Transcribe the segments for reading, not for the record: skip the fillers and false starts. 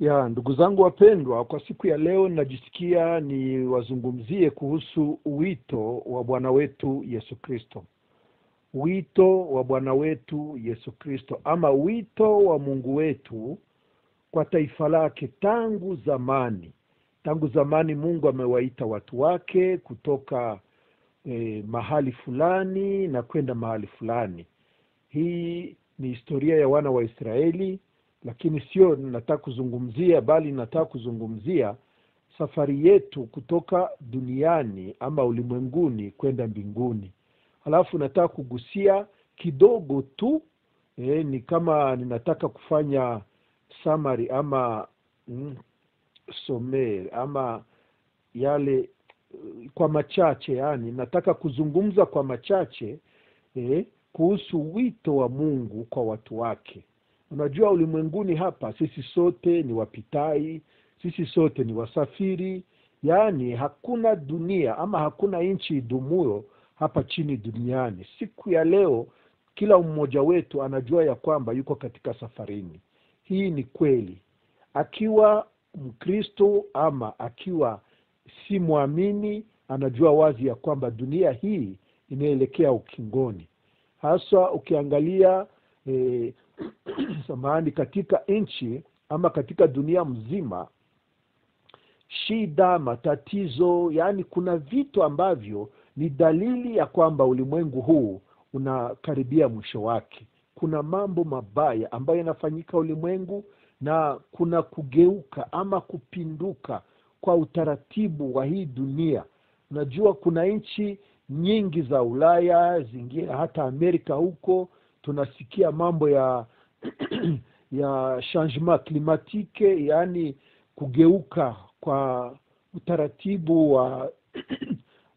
Ya ndugu zangu wapendwa, kwa siku ya leo najisikia ni wazungumzie kuhusu wito wa Bwana wetu Yesu Kristo. Wito wa Bwana wetu Yesu Kristo, ama wito wa Mungu wetu kwa taifa lake tangu zamani. Tangu zamani Mungu amewaita watu wake kutoka mahali fulani na kwenda mahali fulani. Hii ni historia ya wana wa Israeli, lakini sio nataka kuzungumzia, bali nataka kuzungumzia safari yetu kutoka duniani ama ulimwenguni kwenda mbinguni. Halafu nataka kugusia kidogo tu, ni kama ninataka kufanya summary ama someri ama yale kwa machache, yani nataka kuzungumza kwa machache kuhusu wito wa Mungu kwa watu wake. Unajua ulimwenguni hapa sisi sote ni wapitai, sisi sote ni wasafiri, yani hakuna dunia ama hakuna nchi idumuyo hapa chini duniani. Siku ya leo kila mmoja wetu anajua ya kwamba yuko katika safarini. Hii ni kweli. Akiwa Mkristo ama akiwa si muamini, anajua wazi ya kwamba dunia hii inaelekea ukingoni. Hasa ukiangalia samahani, katika nchi ama katika dunia mzima, shida, matatizo, yani kuna vitu ambavyo ni dalili ya kwamba ulimwengu huu unakaribia mwisho wake. Kuna mambo mabaya ambayo yanafanyika ulimwengu, na kuna kugeuka ama kupinduka kwa utaratibu wa hii dunia. Unajua kuna nchi nyingi za Ulaya, zingine hata Amerika huko, tunasikia mambo ya ya changement climatique, yani kugeuka kwa utaratibu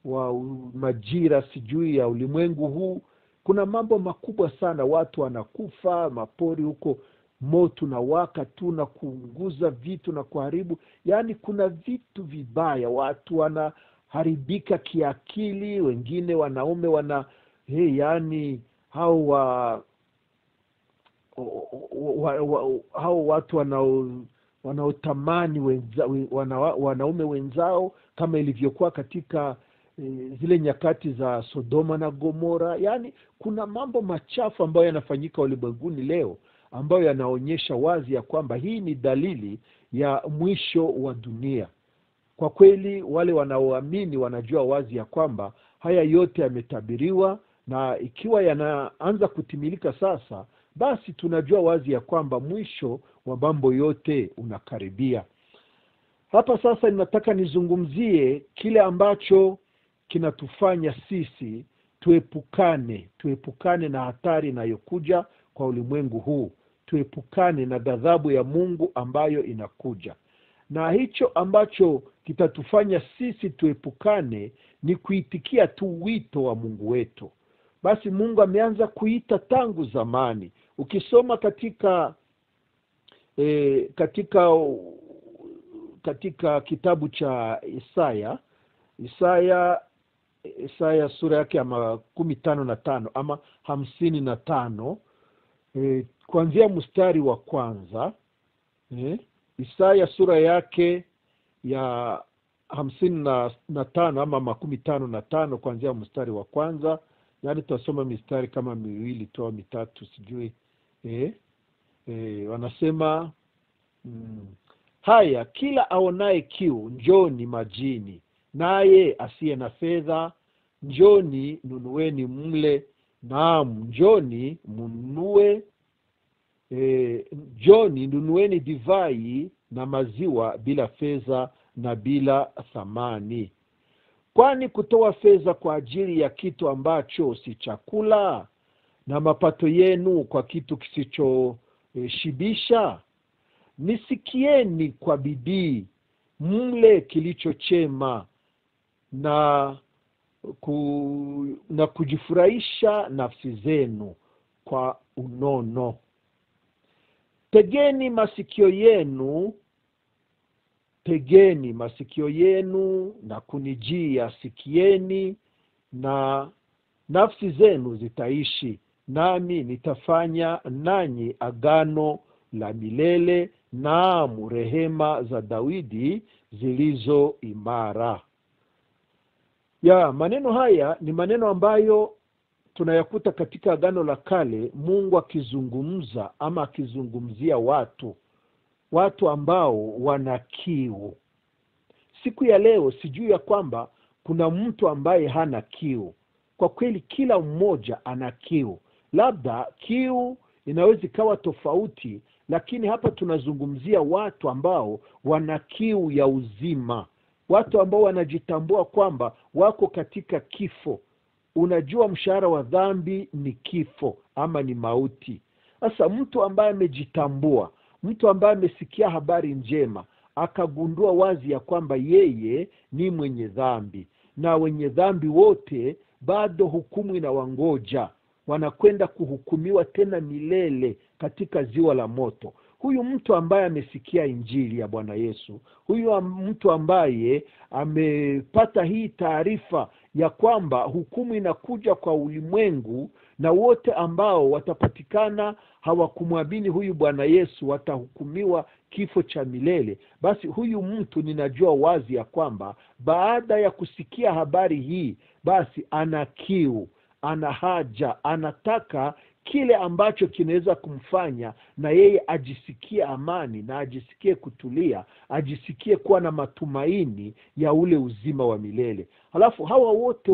wa majira sijui ya ulimwengu huu. Kuna mambo makubwa sana, watu wanakufa, mapori huko moto na waka tu na kuunguza vitu na kuharibu. Yani kuna vitu vibaya, watu wanaharibika kiakili, wengine wanaume yani hao watu wanaotamani wanaume wenzao, kama ilivyokuwa katika zile nyakati za Sodoma na Gomora. Yani kuna mambo machafu ambayo yanafanyika ulimwenguni leo, ambayo yanaonyesha wazi ya kwamba hii ni dalili ya mwisho wa dunia. Kwa kweli wale wanaoamini wanajua wazi ya kwamba haya yote yametabiriwa, na ikiwa yanaanza kutimilika sasa, basi tunajua wazi ya kwamba mwisho wa mambo yote unakaribia. Hapa sasa ninataka nizungumzie kile ambacho kinatufanya sisi tuepukane na hatari inayokuja kwa ulimwengu huu. Tuepukane na ghadhabu ya Mungu ambayo inakuja. Na hicho ambacho kitatufanya sisi tuepukane ni kuitikia tu wito wa Mungu wetu. Basi Mungu ameanza kuita tangu zamani. Ukisoma katika kitabu cha Isaya sura yake ya 15 ama 55, kuanzia mstari wa kwanza. Isaya sura yake ya 55 ama 15 kuanzia mstari wa kwanza. Yani tutasoma mistari kama miwili tu au mitatu sijui. Wanasema haya, kila aonaye kiu njoni majini, naye asiye na fedha njoni nunueni mle. Naam, njoni mununue, njoni nunueni divai na maziwa bila fedha na bila thamani. Kwani kutoa fedha kwa ajili ya kitu ambacho si chakula, na mapato yenu kwa kitu kisichoshibisha? Nisikieni kwa bidii, mle kilicho chema, na kujifurahisha nafsi zenu kwa unono. Tegeni masikio yenu na kunijia, sikieni, na nafsi zenu zitaishi, nami nitafanya nanyi agano la milele, na rehema za Daudi zilizo imara. Maneno haya ni maneno ambayo tunayakuta katika Agano la Kale, Mungu akizungumza ama akizungumzia watu ambao wana kiu. Siku ya leo sijui ya kwamba kuna mtu ambaye hana kiu. Kwa kweli kila mmoja ana kiu. Labda kiu inaweza ikawa tofauti, lakini hapa tunazungumzia watu ambao wana kiu ya uzima. Watu ambao wanajitambua kwamba wako katika kifo. Unajua mshahara wa dhambi ni kifo ama ni mauti. Sasa mtu ambaye amejitambua, mtu ambaye amesikia habari njema, akagundua wazi ya kwamba yeye ni mwenye dhambi, na wenye dhambi wote bado hukumu inawangoja, wanakwenda kuhukumiwa tena milele katika ziwa la moto. Huyu mtu ambaye amesikia injili ya Bwana Yesu, huyu mtu ambaye amepata hii taarifa ya kwamba hukumu inakuja kwa ulimwengu, na wote ambao watapatikana hawakumwamini huyu Bwana Yesu watahukumiwa kifo cha milele. Basi huyu mtu ninajua wazi ya kwamba baada ya kusikia habari hii, basi ana kiu, ana haja, anataka kile ambacho kinaweza kumfanya na yeye ajisikie amani, na ajisikie kutulia, ajisikie kuwa na matumaini ya ule uzima wa milele. Halafu hawa wote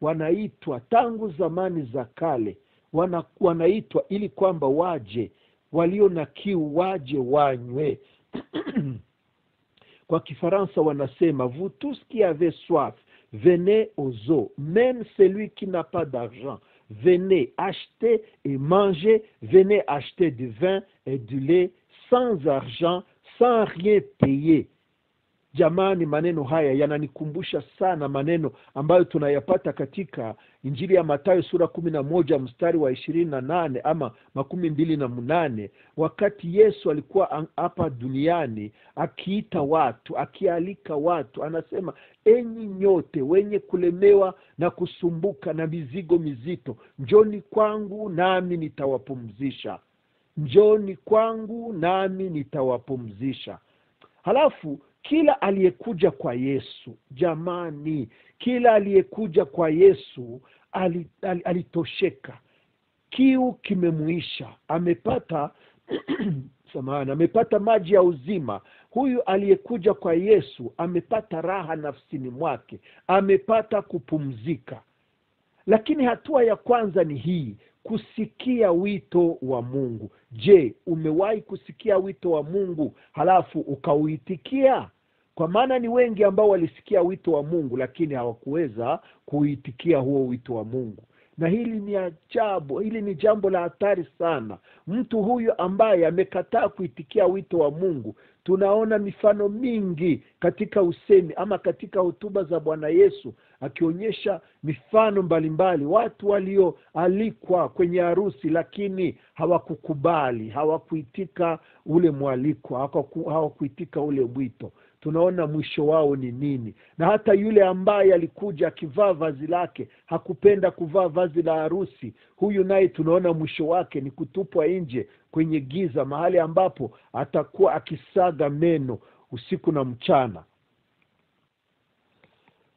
wanaitwa tangu zamani za kale, wanaitwa ili kwamba waje, walio na kiu waje wanywe. Kwa Kifaransa wanasema vous tous qui avez soif, venez aux eaux, même celui qui n'a pas d'argent, venez acheter et manger, venez acheter du vin et du lait sans argent, sans rien payer. Jamani, maneno haya yananikumbusha sana maneno ambayo tunayapata katika Injili ya Mathayo sura 11 mstari wa 28 ama 28, wakati Yesu alikuwa hapa duniani akiita watu, akialika watu, anasema enyi nyote wenye kulemewa na kusumbuka na mizigo mizito, njoni kwangu nami nitawapumzisha. Njoni kwangu nami nitawapumzisha. Halafu kila aliyekuja kwa Yesu, jamani, kila aliyekuja kwa Yesu alitosheka. Kiu kimemuisha, amepata amepata maji ya uzima. Huyu aliyekuja kwa Yesu amepata raha nafsini mwake, amepata kupumzika. Lakini hatua ya kwanza ni hii, kusikia wito wa Mungu. Je, umewahi kusikia wito wa Mungu halafu ukauitikia? Kwa maana ni wengi ambao walisikia wito wa Mungu lakini hawakuweza kuitikia huo wito wa Mungu. Na hili ni ajabu, hili ni jambo la hatari sana. Mtu huyu ambaye amekataa kuitikia wito wa Mungu, tunaona mifano mingi katika usemi ama katika hotuba za Bwana Yesu, akionyesha mifano mbalimbali. Watu walioalikwa kwenye harusi lakini hawakukubali, hawakuitika ule mwaliko, hawakuitika ule wito. Tunaona mwisho wao ni nini. Na hata yule ambaye alikuja akivaa vazi lake, hakupenda kuvaa vazi la harusi, huyu naye tunaona mwisho wake ni kutupwa nje kwenye giza, mahali ambapo atakuwa akisaga meno usiku na mchana.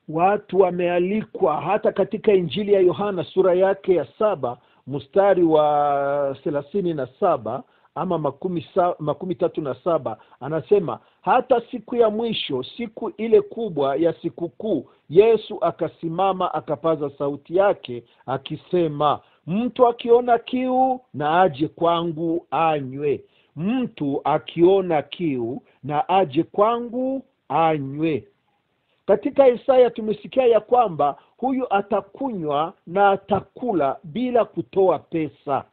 Watu wamealikwa hata katika Injili ya Yohana sura yake ya 7 mstari wa 37 ama 37, anasema hata siku ya mwisho, siku ile kubwa ya sikukuu, Yesu akasimama akapaza sauti yake akisema, mtu akiona kiu na aje kwangu anywe. Mtu akiona kiu na aje kwangu anywe. Katika Isaya tumesikia ya kwamba huyu atakunywa na atakula bila kutoa pesa.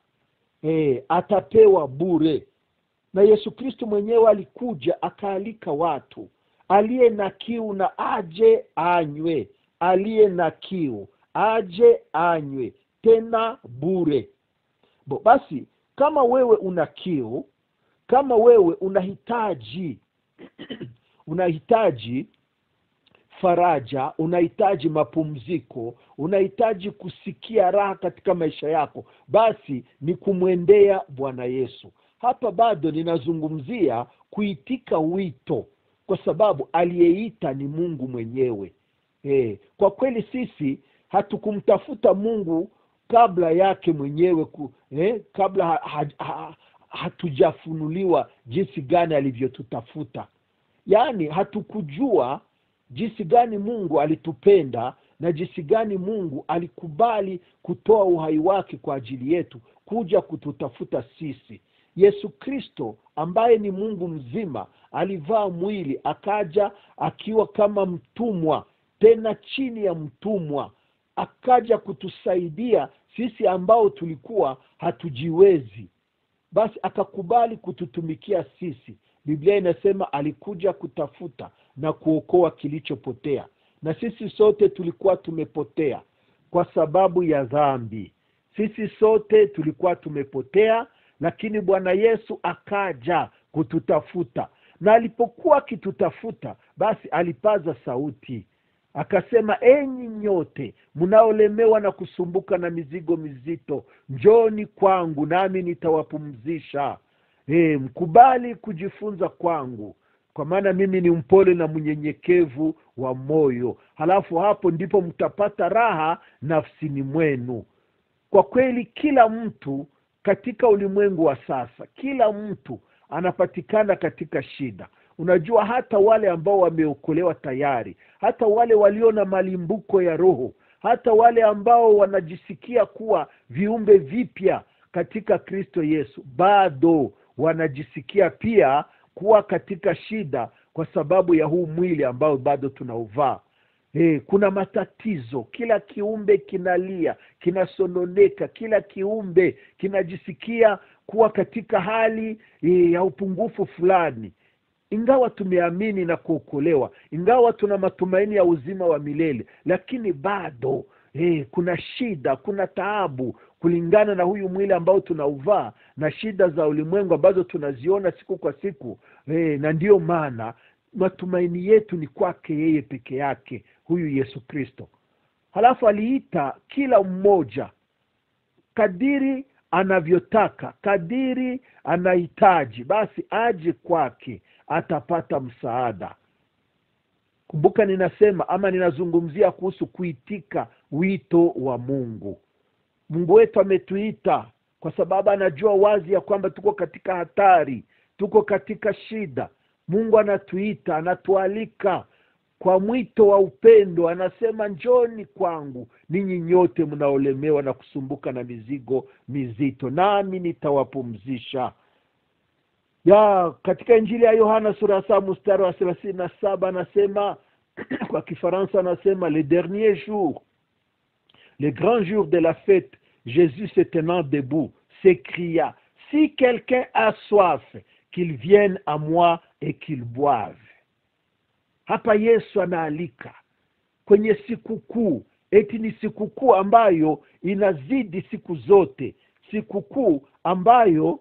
Atapewa bure. Na Yesu Kristo mwenyewe alikuja akaalika watu, aliye na kiu na aje anywe. Aliye na kiu aje anywe, tena bure. Basi kama wewe una kiu, kama wewe unahitaji unahitaji faraja, unahitaji mapumziko, unahitaji kusikia raha katika maisha yako, basi ni kumwendea Bwana Yesu. hapa bado ninazungumzia kuitika wito, kwa sababu aliyeita ni Mungu mwenyewe. Kwa kweli sisi hatukumtafuta Mungu kabla yake mwenyewe kabla hatujafunuliwa jinsi gani alivyotutafuta. Yaani hatukujua jinsi gani Mungu alitupenda na jinsi gani Mungu alikubali kutoa uhai wake kwa ajili yetu kuja kututafuta sisi. Yesu Kristo ambaye ni Mungu mzima alivaa mwili, akaja akiwa kama mtumwa, tena chini ya mtumwa, akaja kutusaidia sisi ambao tulikuwa hatujiwezi. Basi akakubali kututumikia sisi. Biblia inasema alikuja kutafuta na kuokoa kilichopotea. Na sisi sote tulikuwa tumepotea kwa sababu ya dhambi. Sisi sote tulikuwa tumepotea, lakini Bwana Yesu akaja kututafuta. Na alipokuwa akitutafuta, basi alipaza sauti, akasema, enyi nyote mnaolemewa na kusumbuka na mizigo mizito, njooni kwangu nami nitawapumzisha. Mkubali kujifunza kwangu, kwa maana mimi ni mpole na mnyenyekevu wa moyo. Halafu hapo ndipo mtapata raha nafsini mwenu. Kwa kweli kila mtu katika ulimwengu wa sasa, kila mtu anapatikana katika shida. Unajua, hata wale ambao wameokolewa tayari, hata wale walio na malimbuko ya roho, hata wale ambao wanajisikia kuwa viumbe vipya katika Kristo Yesu, bado wanajisikia pia kuwa katika shida kwa sababu ya huu mwili ambao bado tunauvaa. Kuna matatizo, kila kiumbe kinalia, kinasononeka, kila kiumbe kinajisikia kuwa katika hali ya upungufu fulani. Ingawa tumeamini na kuokolewa, ingawa tuna matumaini ya uzima wa milele, lakini bado kuna shida, kuna taabu kulingana na huyu mwili ambao tunauvaa na shida za ulimwengu ambazo tunaziona siku kwa siku. Na ndiyo maana matumaini yetu ni kwake yeye peke yake, huyu Yesu Kristo. Halafu aliita kila mmoja kadiri anavyotaka, kadiri anahitaji, basi aje kwake, atapata msaada. Kumbuka ninazungumzia kuhusu kuitika wito wa Mungu. Mungu wetu ametuita kwa sababu anajua wazi ya kwamba tuko katika hatari, tuko katika shida. Mungu anatuita, anatualika kwa mwito wa upendo. Anasema, njooni kwangu ninyi nyote mnaolemewa na kusumbuka na mizigo mizito, nami nitawapumzisha. Katika Injili ya Yohana sura 7 mstari wa 37 anasema kwa Kifaransa anasema, le dernier jour, le grand jour de la fête, Jésus se tenant debout s'écria, si quelqu'un a soif, qu'il vienne à moi et qu'il boive. Hapa Yesu anaalika kwenye sikukuu, eti ni sikukuu ambayo inazidi siku zote, sikukuu ambayo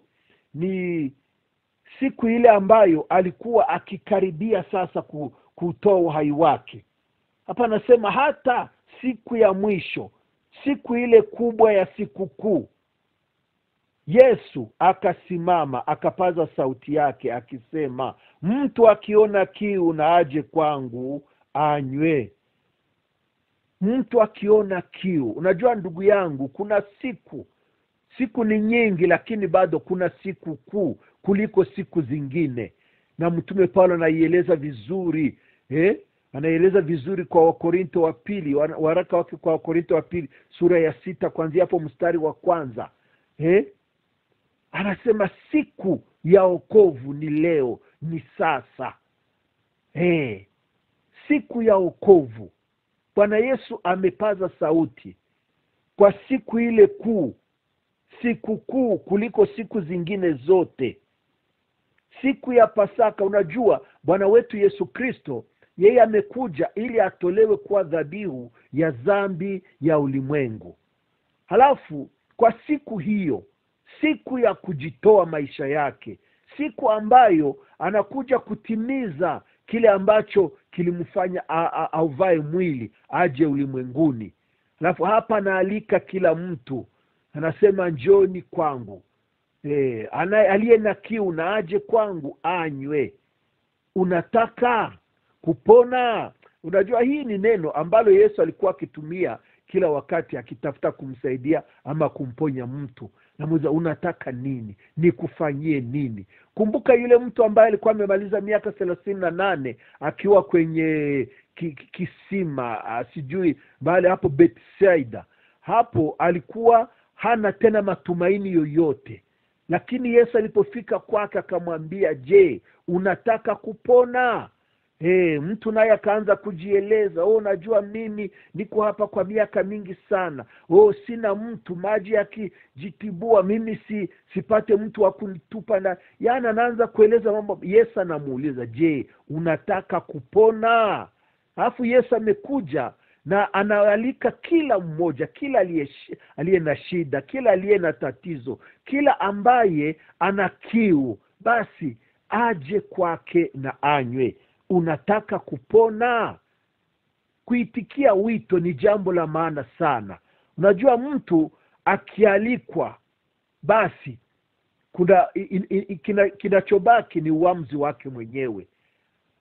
ni siku ile ambayo alikuwa akikaribia sasa kutoa uhai wake. Hapa anasema hata siku ya mwisho, siku ile kubwa ya sikukuu, Yesu akasimama, akapaza sauti yake akisema, mtu akiona kiu na aje kwangu anywe. Mtu akiona kiu. Unajua ndugu yangu, kuna siku ni nyingi, lakini bado kuna siku kuu kuliko siku zingine. Na Mtume Paulo anaieleza vizuri, anaeleza vizuri kwa Wakorinto wa pili, waraka wake kwa Wakorinto wa pili sura ya 6 kuanzia hapo mstari wa 1. Anasema siku ya wokovu ni leo, ni sasa. Siku ya wokovu. Bwana Yesu amepaza sauti kwa siku ile kuu, siku kuu kuliko siku zingine zote, siku ya Pasaka. Unajua Bwana wetu Yesu Kristo, yeye amekuja ili atolewe kwa dhabihu ya dhambi ya ulimwengu. Halafu kwa siku hiyo, siku ya kujitoa maisha yake, siku ambayo anakuja kutimiza kile ambacho kilimfanya auvae mwili aje ulimwenguni. Halafu hapa anaalika kila mtu, anasema, njooni kwangu aliye na kiu na aje kwangu anywe. Unataka kupona? Unajua hii ni neno ambalo Yesu alikuwa akitumia kila wakati akitafuta kumsaidia ama kumponya mtu. Namuuliza, unataka nini? Nikufanyie nini? Kumbuka yule mtu ambaye alikuwa amemaliza miaka 38 akiwa kwenye kisima, sijui bali hapo Bethsaida. Hapo alikuwa hana tena matumaini yoyote. Lakini Yesu alipofika kwake akamwambia, "Je, unataka kupona?" Mtu naye akaanza kujieleza, "Najua mimi niko hapa kwa miaka mingi sana. Sina mtu, maji yakijitibua mimi sipate mtu wa kunitupa." Na yana anaanza kueleza mambo. Yesu anamuuliza, "Je, unataka kupona?" Alafu Yesu amekuja na anaalika kila mmoja, kila aliye na shida, kila aliye na tatizo, kila ambaye ana kiu, basi aje kwake na anywe. Unataka kupona? Kuitikia wito ni jambo la maana sana. Unajua mtu akialikwa, basi kinachobaki ni uamuzi wake mwenyewe.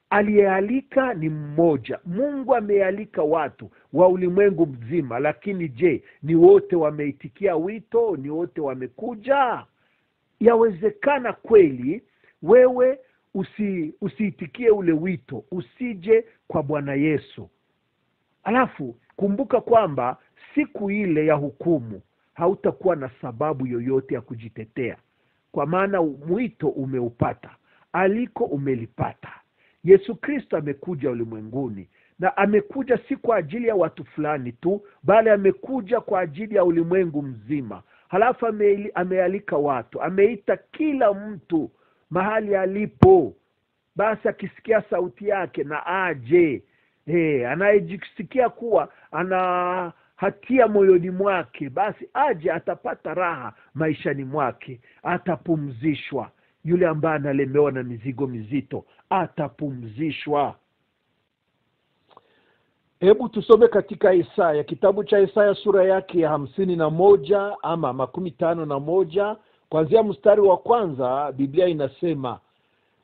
Aliyealika ni mmoja. Mungu amealika watu wa ulimwengu mzima, lakini je, ni wote wameitikia wito? Ni wote wamekuja? Yawezekana kweli wewe usiitikie ule wito, usije kwa Bwana Yesu. Alafu kumbuka kwamba siku ile ya hukumu hautakuwa na sababu yoyote ya kujitetea, kwa maana mwito umeupata, aliko umelipata. Yesu Kristo amekuja ulimwenguni, na amekuja si kwa ajili ya watu fulani tu, bali amekuja kwa ajili ya ulimwengu mzima. Halafu amealika watu, ameita kila mtu mahali alipo, basi akisikia sauti yake na aje. Anayejisikia kuwa ana hatia moyoni mwake, basi aje, atapata raha maishani mwake, atapumzishwa. Yule ambaye analemewa na mizigo mizito atapumzishwa. Hebu tusome katika Isaya, kitabu cha Isaya sura yake ya 51 ama 51, kuanzia mstari wa 1. Biblia inasema,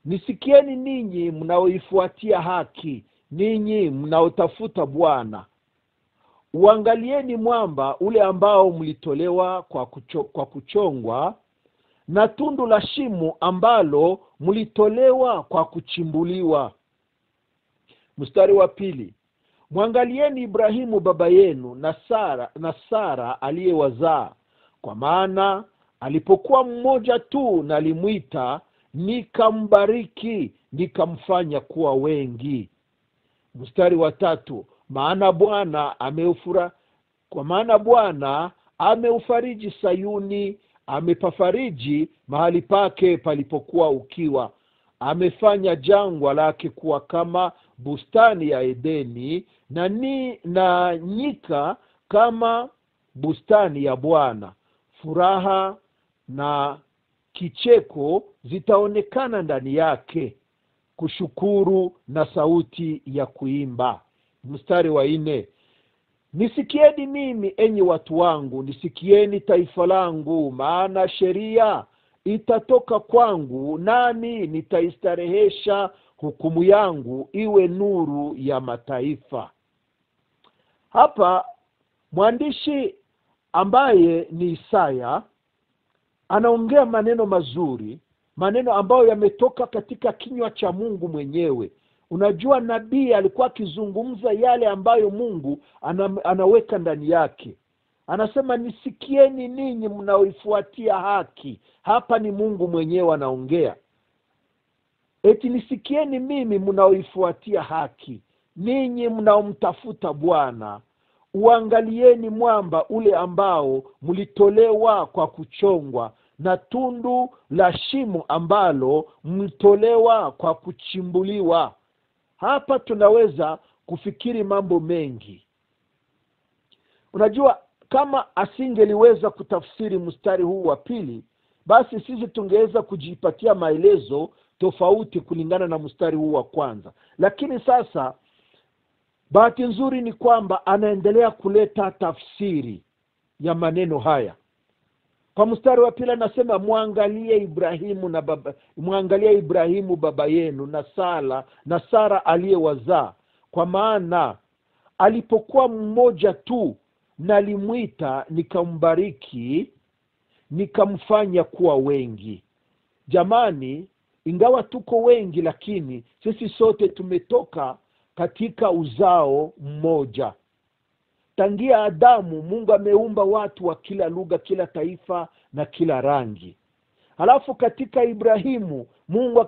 "Nisikieni ninyi mnaoifuatia haki, ninyi mnaotafuta Bwana. Uangalieni mwamba ule ambao mlitolewa kwa kuchongwa, na tundu la shimo ambalo mlitolewa kwa kuchimbuliwa." Mstari wa 2, "Mwangalieni Ibrahimu baba yenu na Sara aliyewazaa, kwa maana alipokuwa mmoja tu nalimwita, nikambariki, nikamfanya kuwa wengi." Mstari wa 3, "Kwa maana Bwana ameufariji Sayuni, amepafariji mahali pake palipokuwa ukiwa. Amefanya jangwa lake kuwa kama bustani ya Edeni, na nyika kama bustani ya Bwana. Furaha na kicheko zitaonekana ndani yake, kushukuru na sauti ya kuimba." Mstari wa 4, "Nisikieni mimi enyi watu wangu, nisikieni taifa langu, maana sheria itatoka kwangu, nami nitaistarehesha hukumu yangu iwe nuru ya mataifa." Hapa mwandishi ambaye ni Isaya anaongea maneno mazuri, maneno ambayo yametoka katika kinywa cha Mungu mwenyewe. Unajua, nabii alikuwa akizungumza yale ambayo Mungu anaweka ndani yake. Anasema, "Nisikieni ninyi mnaoifuatia haki." Hapa ni Mungu mwenyewe anaongea. Eti nisikieni mimi mnaoifuatia haki, ninyi mnaomtafuta Bwana. Uangalieni mwamba ule ambao mlitolewa kwa kuchongwa, na tundu la shimo ambalo mlitolewa kwa kuchimbuliwa. Hapa tunaweza kufikiri mambo mengi. Unajua, kama asingeliweza kutafsiri mstari huu wa 2, basi sisi tungeweza kujipatia maelezo tofauti kulingana na mstari huu wa 1. Lakini sasa bahati nzuri ni kwamba anaendelea kuleta tafsiri ya maneno haya. Kwa mstari wa pili anasema muangalie Ibrahimu baba yenu na Sara aliyewazaa, kwa maana alipokuwa mmoja tu nalimwita, nikambariki, nikamfanya kuwa wengi. Jamani, ingawa tuko wengi, lakini sisi sote tumetoka katika uzao mmoja. Tangia Adamu, Mungu ameumba watu wa kila lugha, kila taifa na kila rangi. Halafu katika Ibrahimu Mungu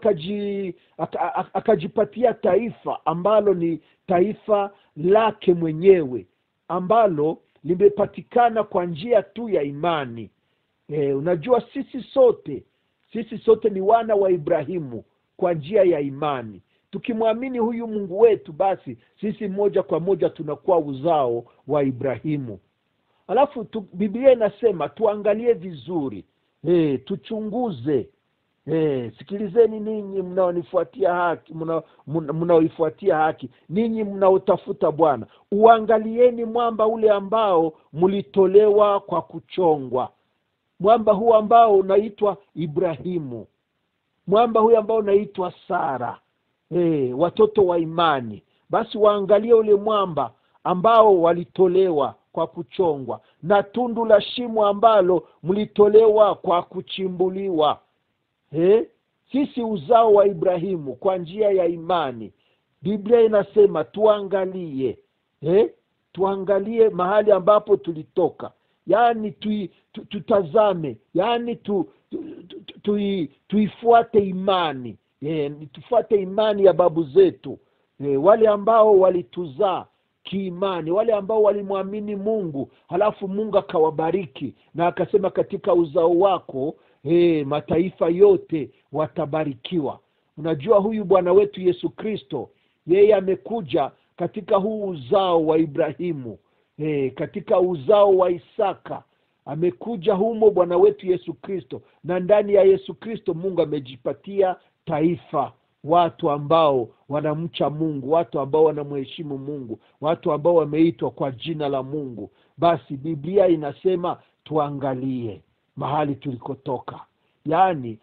akajipatia taifa ambalo ni taifa lake mwenyewe, ambalo limepatikana kwa njia tu ya imani. Unajua sisi sote ni wana wa Ibrahimu kwa njia ya imani. Tukimwamini huyu Mungu wetu, basi sisi moja kwa moja tunakuwa uzao wa Ibrahimu. Alafu Biblia inasema tuangalie vizuri, tuchunguze. Sikilizeni ninyi mnaoifuatia haki, ninyi mnaotafuta Bwana, uangalieni mwamba ule ambao mlitolewa kwa kuchongwa. Mwamba huu ambao unaitwa Ibrahimu, mwamba huu ambao unaitwa Sara, watoto wa imani. Basi waangalie ule mwamba ambao walitolewa kwa kuchongwa, na tundu la shimo ambalo mlitolewa kwa kuchimbuliwa. Sisi uzao wa Ibrahimu kwa njia ya imani. Biblia inasema tuangalie mahali ambapo tulitoka. Yaani tutazame, yaani tuifuate imani. Tufuate imani ya babu zetu, wale ambao walituzaa kiimani, wale ambao walimwamini Mungu, halafu Mungu akawabariki na akasema katika uzao wako mataifa yote watabarikiwa. Unajua huyu Bwana wetu Yesu Kristo, yeye amekuja katika huu uzao wa Ibrahimu, katika uzao wa Isaka. Amekuja humo Bwana wetu Yesu Kristo, na ndani ya Yesu Kristo Mungu amejipatia taifa, watu ambao wanamcha Mungu, watu ambao wanamheshimu Mungu, watu ambao wameitwa kwa jina la Mungu. Basi Biblia inasema tuangalie mahali tulikotoka. Yaani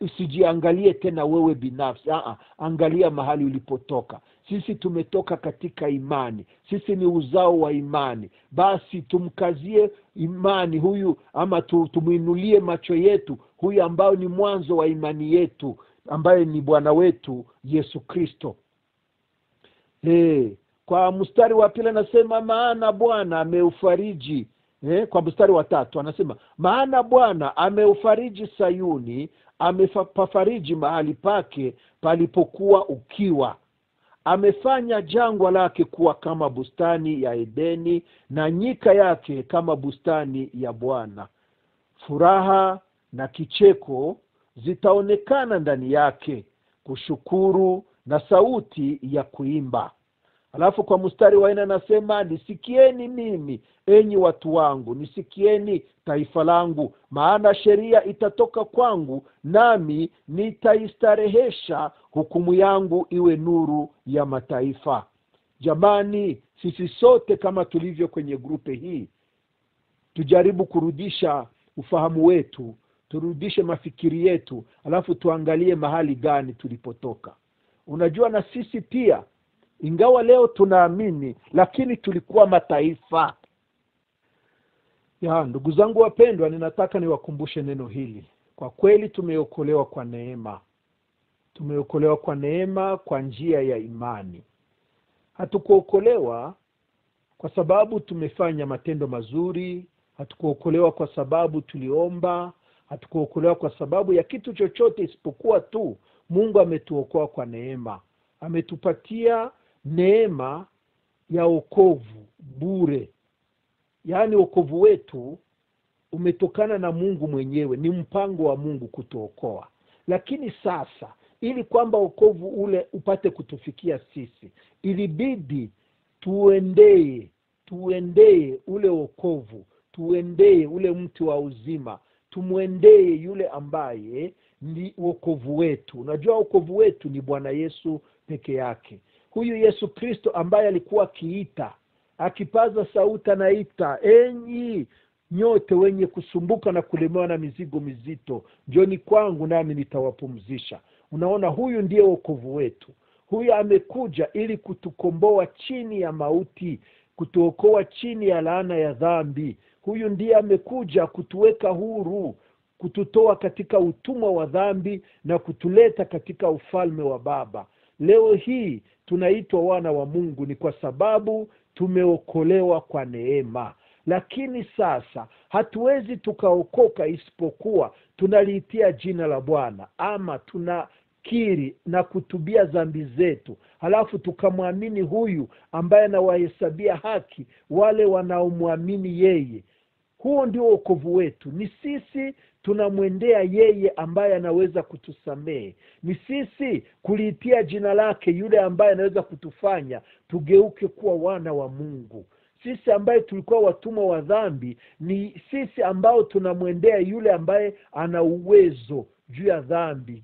usijiangalie tena wewe binafsi, angalia mahali ulipotoka. Sisi tumetoka katika imani, sisi ni uzao wa imani. Basi tumkazie imani huyu, ama tumuinulie macho yetu huyu ambao ni mwanzo wa imani yetu, ambaye ni Bwana wetu Yesu Kristo. Kwa mstari wa pili anasema maana Bwana ameufariji. Kwa mstari wa tatu anasema maana Bwana ameufariji Sayuni, amepafariji mahali pake palipokuwa ukiwa. Amefanya jangwa lake kuwa kama bustani ya Edeni, na nyika yake kama bustani ya Bwana. Furaha na kicheko zitaonekana ndani yake, kushukuru na sauti ya kuimba. Alafu kwa mstari wa 4 anasema nisikieni mimi enyi watu wangu, nisikieni taifa langu, maana sheria itatoka kwangu, nami nitaistarehesha, hukumu yangu iwe nuru ya mataifa. Jamani, sisi sote kama tulivyo kwenye grupe hii, tujaribu kurudisha ufahamu wetu, turudishe mafikiri yetu, alafu tuangalie mahali gani tulipotoka. Unajua na sisi pia, ingawa leo tunaamini, lakini tulikuwa mataifa. Ndugu zangu wapendwa, ninataka niwakumbushe neno hili. Kwa kweli tumeokolewa kwa neema. Tumeokolewa kwa neema kwa njia ya imani. Hatukuokolewa kwa sababu tumefanya matendo mazuri, hatukuokolewa kwa sababu tuliomba, hatukuokolewa kwa sababu ya kitu chochote, isipokuwa tu Mungu ametuokoa kwa neema. Ametupatia neema ya wokovu bure. Yaani wokovu wetu umetokana na Mungu mwenyewe, ni mpango wa Mungu kutuokoa. Lakini sasa, ili kwamba wokovu ule upate kutufikia sisi, ilibidi tuendee ule wokovu, tuendee ule mti wa uzima, tumuendee yule ambaye ni wokovu wetu. Unajua wokovu wetu ni Bwana Yesu peke yake. Huyu Yesu Kristo ambaye alikuwa akiita, akipaza sauti anaita, enyi nyote wenye kusumbuka na kulemewa na mizigo mizito, njooni kwangu nami nitawapumzisha. Unaona, huyu ndiye wokovu wetu. Huyu amekuja ili kutukomboa chini ya mauti, kutuokoa chini ya laana ya dhambi. Huyu ndiye amekuja kutuweka huru, kututoa katika utumwa wa dhambi na kutuleta katika ufalme wa Baba. Leo hii tunaitwa wana wa Mungu ni kwa sababu tumeokolewa kwa neema. Lakini sasa hatuwezi tukaokoka isipokuwa tunaliitia jina la Bwana, ama tunakiri na kutubia dhambi zetu, halafu tukamwamini huyu ambaye anawahesabia haki wale wanaomwamini yeye. Huo ndio wokovu wetu. Ni sisi tunamwendea yeye ambaye anaweza kutusamehe. Ni sisi kuliitia jina lake yule ambaye anaweza kutufanya tugeuke kuwa wana wa Mungu. Sisi ambaye tulikuwa watumwa wa dhambi, ni sisi ambao tunamwendea yule ambaye ana uwezo juu ya dhambi,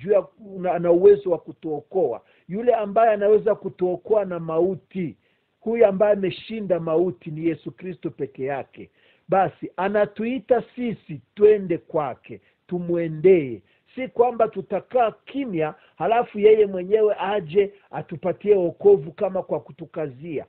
ana uwezo wa kutuokoa, yule ambaye anaweza kutuokoa na mauti. Huyu ambaye ameshinda mauti ni Yesu Kristo peke yake. Basi anatuita sisi twende kwake, tumwendee. Si kwamba tutakaa kimya halafu yeye mwenyewe aje atupatie wokovu kama kwa kutukazia.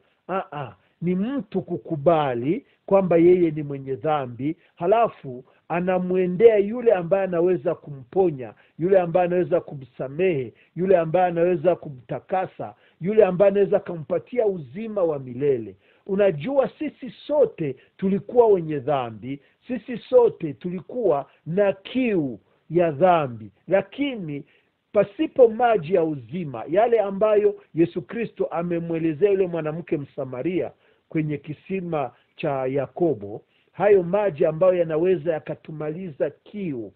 Ni mtu kukubali kwamba yeye ni mwenye dhambi, halafu anamwendea yule ambaye anaweza kumponya, yule ambaye anaweza kumsamehe, yule ambaye anaweza kumtakasa, yule ambaye anaweza kumpatia uzima wa milele. Unajua, sisi sote tulikuwa wenye dhambi, sisi sote tulikuwa na kiu ya dhambi, lakini pasipo maji ya uzima, yale ambayo Yesu Kristo amemwelezea yule mwanamke Msamaria kwenye kisima cha Yakobo, hayo maji ambayo yanaweza yakatumaliza kiu,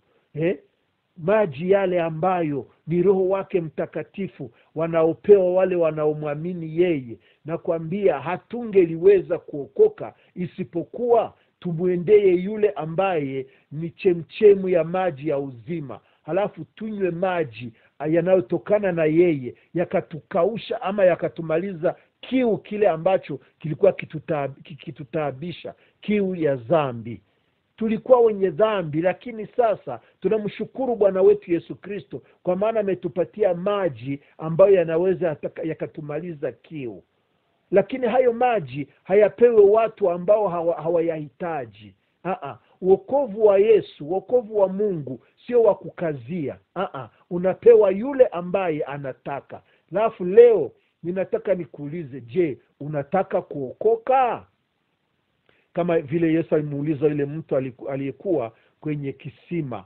maji yale ambayo ni Roho wake Mtakatifu wanaopewa wale wanaomwamini yeye. Na kuambia hatungeliweza kuokoka isipokuwa tumwendee yule ambaye ni chemchemu ya maji ya uzima, halafu tunywe maji yanayotokana na yeye, yakatukausha ama yakatumaliza kiu kile ambacho kilikuwa kitutaabisha, kiu ya dhambi. Tulikuwa wenye dhambi, lakini sasa tunamshukuru Bwana wetu Yesu Kristo kwa maana ametupatia maji ambayo yanaweza yakatumaliza kiu. Lakini hayo maji hayapewe watu ambao hawayahitaji. Wokovu wa Yesu, wokovu wa Mungu sio wa kukazia. Unapewa yule ambaye anataka. Alafu leo ninataka nikuulize, je, unataka kuokoka? Kama vile Yesu alimuuliza yule mtu aliyekuwa kwenye kisima,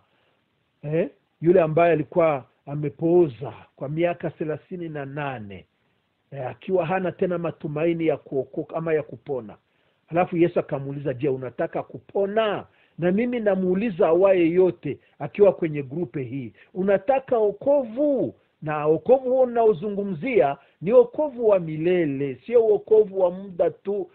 yule ambaye alikuwa amepooza kwa miaka 38, akiwa hana tena matumaini ya kuokoka ama ya kupona. Halafu Yesu akamuuliza, je, unataka kupona? Na mimi namuuliza awaye yote akiwa kwenye grupe hii, unataka wokovu? Na wokovu huo ninaozungumzia ni wokovu wa milele, sio wokovu wa muda tu.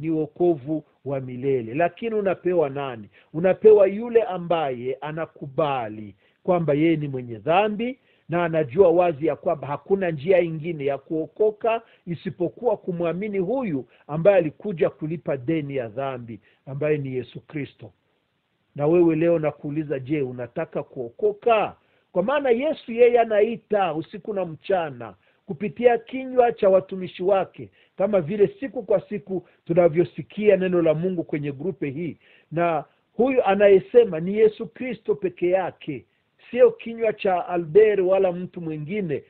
Ni wokovu wa milele. Lakini unapewa nani? Unapewa yule ambaye anakubali kwamba yeye ni mwenye dhambi na anajua wazi ya kwamba hakuna njia ingine ya kuokoka isipokuwa kumwamini huyu ambaye alikuja kulipa deni ya dhambi, ambaye ni Yesu Kristo. Na wewe leo nakuuliza, je, unataka kuokoka? Kwa maana Yesu yeye anaita usiku na mchana kupitia kinywa cha watumishi wake, kama vile siku kwa siku tunavyosikia neno la Mungu kwenye grupe hii. Na huyu anayesema ni Yesu Kristo peke yake, sio kinywa cha Albert wala mtu mwingine,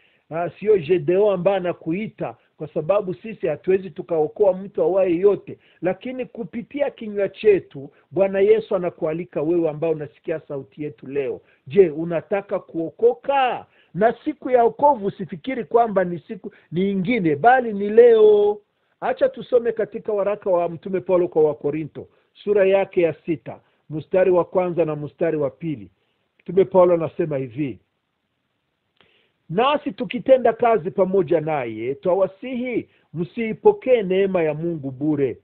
sio Gedeo ambaye anakuita, kwa sababu sisi hatuwezi tukaokoa mtu awaye yote. Lakini kupitia kinywa chetu Bwana Yesu anakualika wewe ambao unasikia sauti yetu leo. Je, unataka kuokoka? Na siku ya wokovu usifikiri kwamba ni siku nyingine, bali ni leo. Acha tusome katika waraka wa Mtume Paulo kwa Wakorinto, sura yake ya 6, mstari wa 1 na mstari wa 2. Mtume Paulo anasema hivi: nasi tukitenda kazi pamoja naye, twawasihi msiipokee neema ya Mungu bure.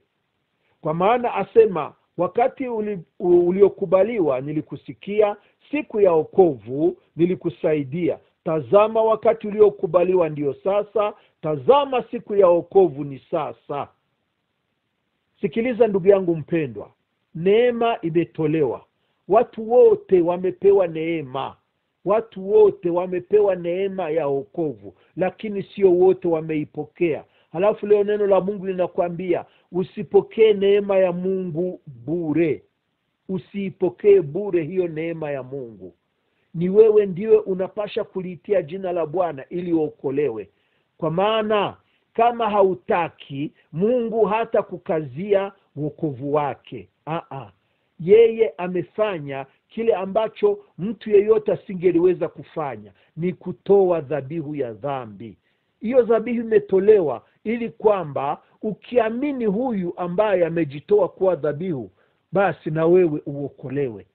Kwa maana asema, wakati uliokubaliwa nilikusikia, siku ya wokovu nilikusaidia. Tazama, wakati uliokubaliwa ndio sasa, tazama siku ya wokovu ni sasa. Sikiliza ndugu yangu mpendwa, neema imetolewa. Watu wote wamepewa neema. Watu wote wamepewa neema ya wokovu, lakini sio wote wameipokea. Halafu leo neno la Mungu linakwambia usipokee neema ya Mungu bure. Usiipokee bure hiyo neema ya Mungu. Ni wewe ndiwe unapasha kuliitia jina la Bwana ili uokolewe. Kwa maana kama hautaki, Mungu hata kukazia wokovu wake. Yeye amefanya kile ambacho mtu yeyote asingeliweza kufanya, ni kutoa dhabihu ya dhambi. Hiyo dhabihu imetolewa ili kwamba ukiamini huyu ambaye amejitoa kuwa dhabihu, basi na wewe uokolewe.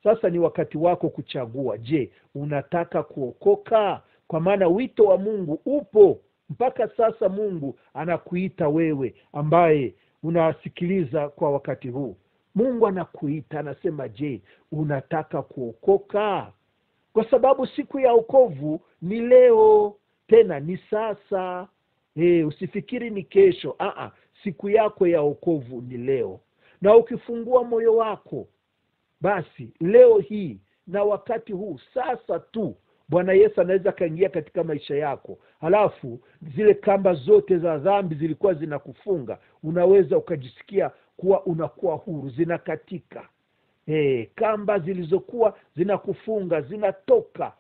Sasa ni wakati wako kuchagua. Je, unataka kuokoka? Kwa maana wito wa Mungu upo. Mpaka sasa Mungu anakuita wewe ambaye unasikiliza kwa wakati huu. Mungu anakuita, anasema, je, unataka kuokoka? Kwa sababu siku ya wokovu ni leo, tena ni sasa. Usifikiri ni kesho. Siku yako ya wokovu ni leo. Na ukifungua moyo wako, basi leo hii na wakati huu sasa tu, Bwana Yesu anaweza kaingia katika maisha yako. Halafu zile kamba zote za dhambi zilikuwa zinakufunga, unaweza ukajisikia kuwa unakuwa huru, zinakatika. Kamba zilizokuwa zinakufunga zinatoka.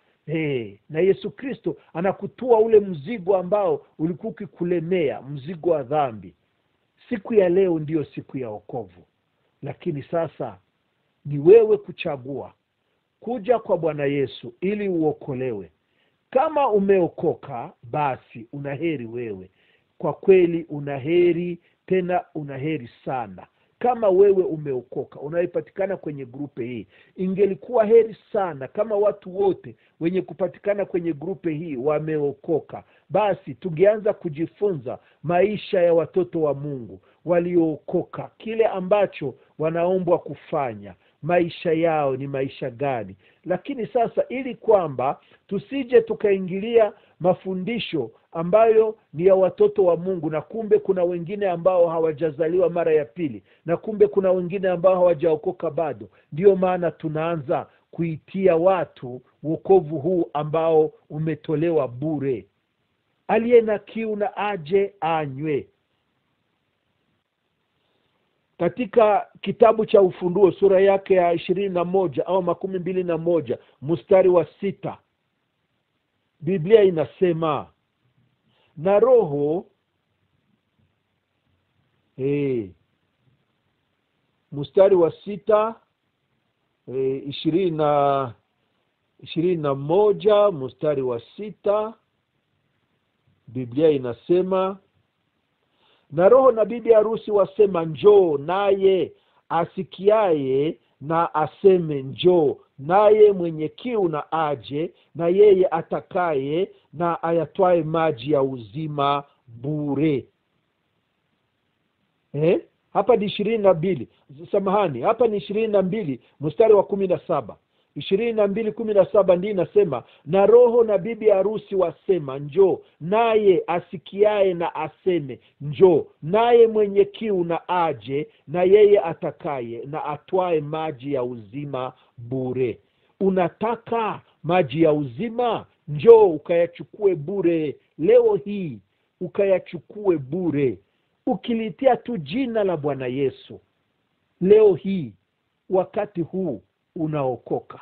Na Yesu Kristo anakutua ule mzigo ambao ulikuwa ukikulemea, mzigo wa dhambi. Siku ya leo ndiyo siku ya wokovu. Lakini sasa ni wewe kuchagua kuja kwa Bwana Yesu ili uokolewe. Kama umeokoka, basi unaheri wewe. Kwa kweli unaheri, tena unaheri sana. Kama wewe umeokoka, unaipatikana kwenye grupe hii. Ingelikuwa heri sana kama watu wote wenye kupatikana kwenye grupe hii wameokoka. Basi tungeanza kujifunza maisha ya watoto wa Mungu waliookoka, kile ambacho wanaombwa kufanya, maisha yao ni maisha gani. Lakini sasa, ili kwamba tusije tukaingilia mafundisho ambayo ni ya watoto wa Mungu, na kumbe kuna wengine ambao hawajazaliwa mara ya pili, na kumbe kuna wengine ambao hawajaokoka bado, ndiyo maana tunaanza kuitia watu wokovu huu ambao umetolewa bure. Aliye na kiu na aje anywe. Katika kitabu cha Ufunuo sura yake ya 21 au 21 mstari wa 6, Biblia inasema, na Roho mstari wa 6, 21 mstari wa 6, Biblia inasema, na Roho na bibi harusi wasema njoo, naye asikiaye na aseme njoo, naye mwenye kiu na aje, na yeye atakaye na ayatwae maji ya uzima bure. Hapa ni 22. Samahani, hapa ni 22 mstari wa 17. 22:17 ndiyo inasema, na Roho na bibi harusi wasema njoo, naye asikiaye na aseme njoo, naye mwenye kiu na aje, na yeye atakaye na atwae maji ya uzima bure. Unataka maji ya uzima? Njoo ukayachukue bure leo hii, ukayachukue bure ukilitia tu jina la Bwana Yesu. Leo hii, wakati huu, unaokoka.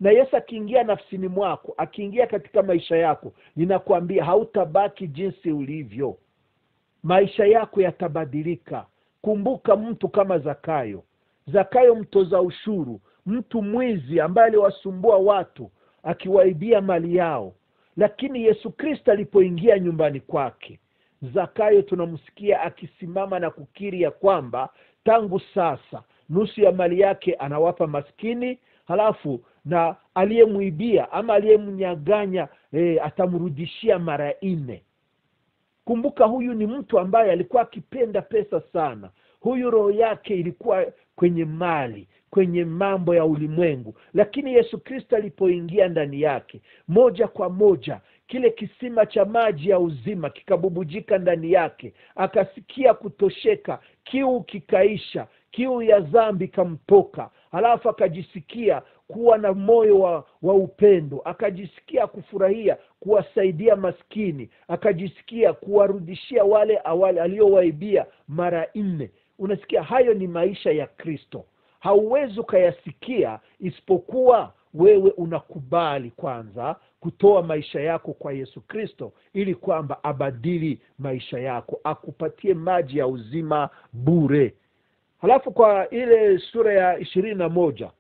Na Yesu akiingia nafsini mwako, akiingia katika maisha yako, ninakwambia hautabaki jinsi ulivyo. Maisha yako yatabadilika. Kumbuka mtu kama Zakayo. Zakayo mtoza ushuru, mtu mwizi ambaye aliwasumbua watu akiwaibia mali yao. Lakini Yesu Kristo alipoingia nyumbani kwake, Zakayo tunamsikia akisimama na kukiri ya kwamba tangu sasa nusu ya mali yake anawapa maskini, halafu na aliyemuibia ama aliyemnyaganya atamrudishia mara 4. Kumbuka, huyu ni mtu ambaye alikuwa akipenda pesa sana. Huyu roho yake ilikuwa kwenye mali, kwenye mambo ya ulimwengu. Lakini Yesu Kristo alipoingia ndani yake, moja kwa moja kile kisima cha maji ya uzima kikabubujika ndani yake, akasikia kutosheka, kiu kikaisha, kiu ya dhambi kamtoka. Halafu akajisikia kuwa na moyo wa upendo, akajisikia kufurahia kuwasaidia maskini, akajisikia kuwarudishia wale awali aliowaibia mara 4. Unasikia, hayo ni maisha ya Kristo. Hauwezi ukayasikia isipokuwa wewe unakubali kwanza kutoa maisha yako kwa Yesu Kristo, ili kwamba abadili maisha yako, akupatie maji ya uzima bure. Halafu kwa ile sura ya 21,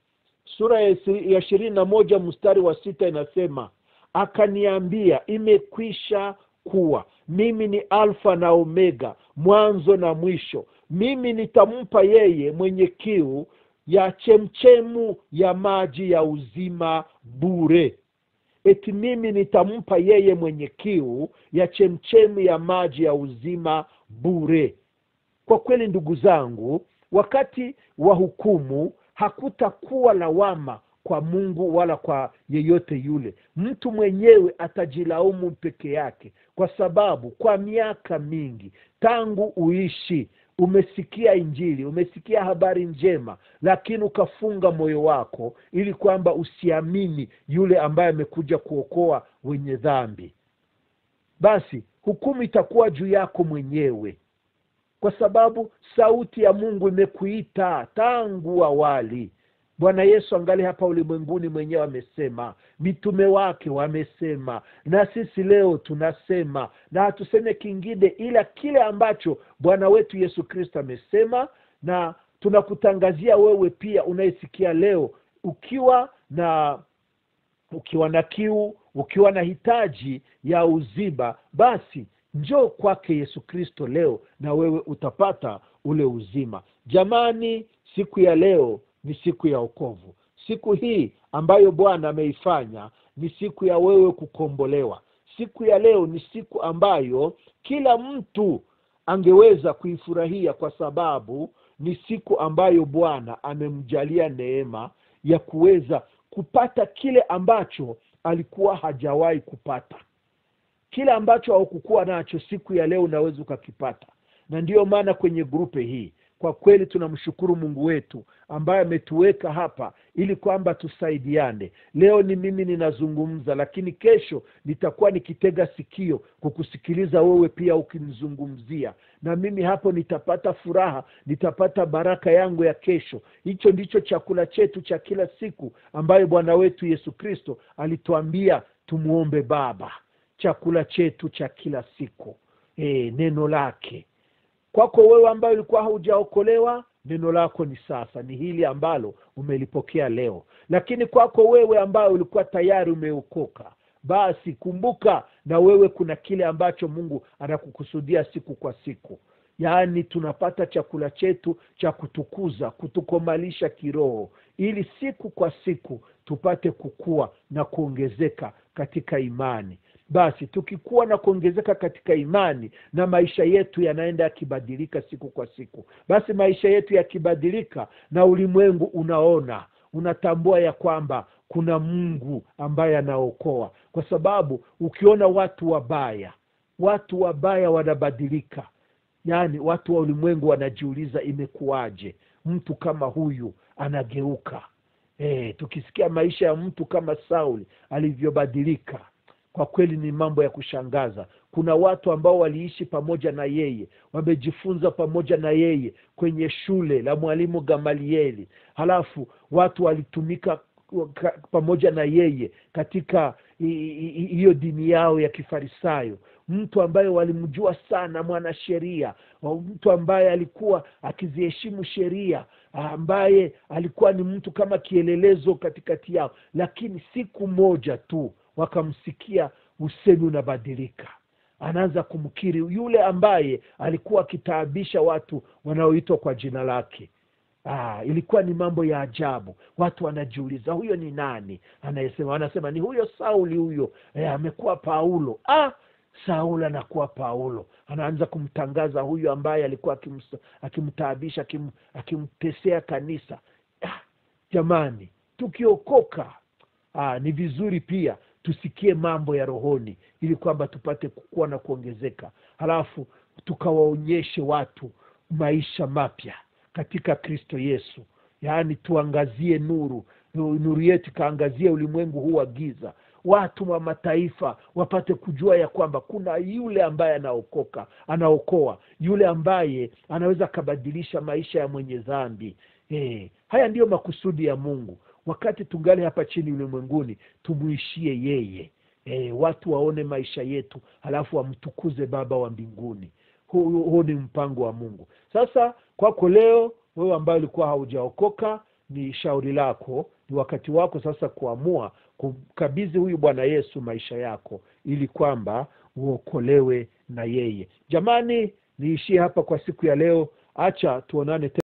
sura ya 21 mstari wa 6 inasema, akaniambia, imekwisha kuwa. Mimi ni Alfa na Omega, mwanzo na mwisho. Mimi nitampa yeye mwenye kiu ya chemchemu ya maji ya uzima bure. Eti mimi nitampa yeye mwenye kiu ya chemchemu ya maji ya uzima bure. Kwa kweli ndugu zangu, wakati wa hukumu hakutakuwa lawama kwa Mungu wala kwa yeyote yule. Mtu mwenyewe atajilaumu peke yake, kwa sababu kwa miaka mingi tangu uishi umesikia Injili, umesikia habari njema, lakini ukafunga moyo wako ili kwamba usiamini yule ambaye amekuja kuokoa wenye dhambi. Basi hukumu itakuwa juu yako mwenyewe, kwa sababu sauti ya Mungu imekuita tangu awali. Bwana Yesu angali hapa ulimwenguni mwenyewe amesema, mitume wake wamesema, na sisi leo tunasema, na hatuseme kingine ila kile ambacho Bwana wetu Yesu Kristo amesema. Na tunakutangazia wewe pia unayesikia leo, ukiwa na kiu, ukiwa na hitaji ya uzima, basi njoo kwake Yesu Kristo leo na wewe utapata ule uzima. Jamani, siku ya leo ni siku ya wokovu. Siku hii ambayo Bwana ameifanya ni siku ya wewe kukombolewa. Siku ya leo ni siku ambayo kila mtu angeweza kuifurahia, kwa sababu ni siku ambayo Bwana amemjalia neema ya kuweza kupata kile ambacho alikuwa hajawahi kupata. Kile ambacho haukukuwa nacho, siku ya leo unaweza ukakipata. Na ndiyo maana kwenye grupe hii kwa kweli tunamshukuru Mungu wetu ambaye ametuweka hapa ili kwamba tusaidiane. Leo ni mimi ninazungumza, lakini kesho nitakuwa nikitega sikio kukusikiliza wewe pia ukinizungumzia. Na mimi hapo nitapata furaha, nitapata baraka yangu ya kesho. Hicho ndicho chakula chetu cha kila siku ambayo Bwana wetu Yesu Kristo alituambia tumuombe Baba. Chakula chetu cha kila siku, neno lake. Kwako wewe ambaye ulikuwa haujaokolewa, neno lako ni sasa, ni hili ambalo umelipokea leo. Lakini kwako wewe ambaye ulikuwa tayari umeokoka, basi kumbuka na wewe kuna kile ambacho Mungu anakukusudia siku kwa siku. Yaani tunapata chakula chetu cha kutukuza, kutukomalisha kiroho, ili siku kwa siku tupate kukua na kuongezeka katika imani. Basi tukikuwa na kuongezeka katika imani, na maisha yetu yanaenda yakibadilika siku kwa siku. Basi maisha yetu yakibadilika, na ulimwengu unatambua ya kwamba kuna Mungu ambaye anaokoa. Kwa sababu ukiona watu wabaya wanabadilika, yaani watu wa ulimwengu wanajiuliza imekuwaje mtu kama huyu anageuka. Tukisikia maisha ya mtu kama Sauli alivyobadilika, kwa kweli ni mambo ya kushangaza. Kuna watu ambao waliishi pamoja na yeye, wamejifunza pamoja na yeye kwenye shule la mwalimu Gamalieli. Halafu watu walitumika pamoja na yeye katika hiyo dini yao ya Kifarisayo. Mtu ambaye walimjua sana, mwanasheria, mtu ambaye alikuwa akiziheshimu sheria, ambaye alikuwa ni mtu kama kielelezo katikati yao. Lakini siku moja tu wakamsikia usemi unabadilika. Anaanza kumkiri yule ambaye alikuwa akitaabisha watu wanaoitwa kwa jina lake. Ilikuwa ni mambo ya ajabu. Watu wanajiuliza, huyo ni nani? Wanasema ni huyo Sauli huyo. Amekuwa Paulo. Sauli anakuwa Paulo. Anaanza kumtangaza huyo ambaye alikuwa akimtaabisha, akimtesea kanisa. Jamani, tukiokoka ni vizuri pia tusikie mambo ya rohoni, ili kwamba tupate kukua na kuongezeka, halafu tukawaonyeshe watu maisha mapya katika Kristo Yesu. Yaani tuangazie nuru yetu kaangazie ulimwengu huu wa giza. Watu wa mataifa wapate kujua ya kwamba kuna yule ambaye anaokoa, yule ambaye anaweza kabadilisha maisha ya mwenye dhambi. Haya ndiyo makusudi ya Mungu. Wakati tungali hapa chini ulimwenguni, tumuishie yeye. Watu waone maisha yetu, halafu wamtukuze Baba wa mbinguni. Huu ni mpango wa Mungu. Sasa kwako leo, wewe ambaye ulikuwa haujaokoka, ni shauri lako, ni wakati wako sasa kuamua kumkabidhi huyu Bwana Yesu maisha yako, ili kwamba uokolewe na yeye. Jamani, niishie hapa kwa siku ya leo. Acha tuonane